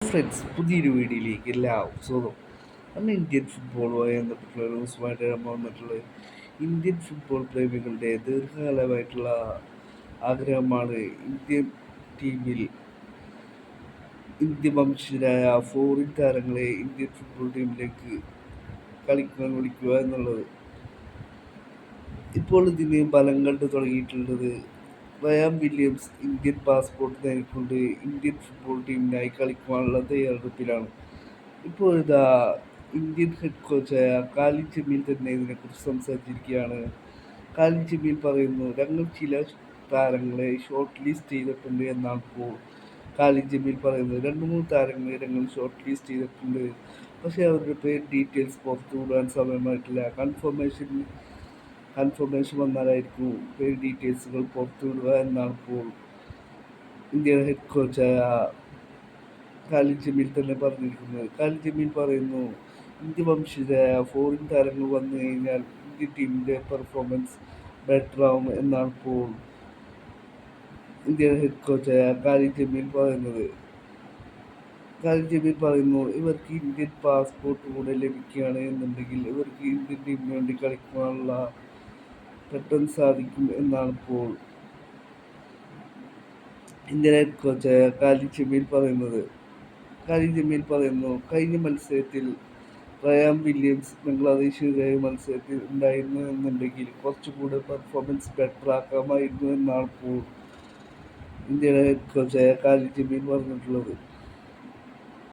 Friends, പുതിയൊരു വീഡിയോയിലേക്ക് എല്ലാവർക്കും സ്വാഗതം. അന്ന് ഇന്ത്യൻ ഫുട്ബോളുമായി ബന്ധപ്പെട്ടുള്ള ന്യൂസുമായിട്ട് നമ്മൾ വന്നിട്ടുള്ളത് ഇന്ത്യൻ ഫുട്ബോൾ പ്രേമികളുടെ ദീർഘകാലമായിട്ടുള്ള ആഗ്രഹമാണ് ഇന്ത്യൻ ടീമിൽ ഇന്ത്യ വംശജരായ ഫോറിൻ താരങ്ങളെ ഇന്ത്യൻ ഫുട്ബോൾ ടീമിലേക്ക് കളിക്കാൻ വിളിക്കുക എന്നുള്ളത്. ഇപ്പോൾ ഇതിന് ബലം കണ്ടു തുടങ്ങിയിട്ടുള്ളത് റയാൻ വില്യംസ് ഇന്ത്യൻ പാസ്പോർട്ട് നേടിക്കൊണ്ട് ഇന്ത്യൻ ഫുട്ബോൾ ടീമിനായി കളിക്കുവാനുള്ള തയ്യാറെടുപ്പിലാണ്. ഇപ്പോൾ ഇതാ ഇന്ത്യൻ ഹെഡ് കോച്ചായ കാലിൻ ജമീൽ തന്നെ ഇതിനെക്കുറിച്ച് സംസാരിച്ചിരിക്കുകയാണ്. കാലിൻ ജമീൽ പറയുന്നു, ഞങ്ങൾ ചില താരങ്ങളെ ഷോർട്ട് ലിസ്റ്റ് ചെയ്തിട്ടുണ്ട് എന്നാണ് ഇപ്പോൾ കാലിൻ ജമീൽ പറയുന്നത്. 2-3 താരങ്ങളെ ഞങ്ങൾ ഷോർട്ട് ലിസ്റ്റ് ചെയ്തിട്ടുണ്ട്. പക്ഷേ അവരുടെ പേര് ഡീറ്റെയിൽസ് പുറത്തു വിടാൻ സമയമായിട്ടില്ല. കൺഫർമേഷൻ വന്നാലായിരിക്കും പേര് ഡീറ്റെയിൽസുകൾ പുറത്തുവിടുക എന്നാണ് ഇപ്പോൾ ഇന്ത്യയുടെ ഹെഡ് കോച്ചായ കാലിൻ ജമീൽ തന്നെ പറഞ്ഞിരിക്കുന്നത്. കാലിൻ ജമീൽ പറയുന്നു, ഇന്ത്യ വംശജരായ ഫോറിൻ താരങ്ങൾ വന്നു കഴിഞ്ഞാൽ ഇന്ത്യൻ ടീമിൻ്റെ പെർഫോമൻസ് ബെറ്റർ ആവും എന്നാണ് ഇപ്പോൾ ഇന്ത്യയുടെ ഹെഡ് കോച്ചായ കാലിൻ ജമീൽ പറയുന്നത്. കാലിൻ ജമീൽ പറയുന്നു, ഇവർക്ക് ഇന്ത്യൻ പാസ്പോർട്ട് കൂടെ ലഭിക്കുകയാണ് എന്നുണ്ടെങ്കിൽ ഇവർക്ക് ഇന്ത്യൻ ടീമിന് വേണ്ടി കളിക്കാനുള്ള പെട്ടെന്ന് സാധിക്കും എന്നാണ് ഇപ്പോൾ ഇന്ത്യൻ ഹെഡ് കോച്ചായ കാലിൻ ജമീൽ പറയുന്നത്. കാലിൻ ജമീൽ പറയുന്നു, കഴിഞ്ഞ മത്സരത്തിൽ റയാൻ വില്യംസ് ബംഗ്ലാദേശിനെതിരായ മത്സരത്തിൽ ഉണ്ടായിരുന്നു എന്നുണ്ടെങ്കിൽ കുറച്ചുകൂടെ പെർഫോമൻസ് ബെറ്റർ ആക്കാമായിരുന്നു എന്നാണ് ഇപ്പോൾ ഇന്ത്യയുടെ ഹെഡ് കോച്ചായ കാലിൻ ജമീൽ പറഞ്ഞിട്ടുള്ളത്.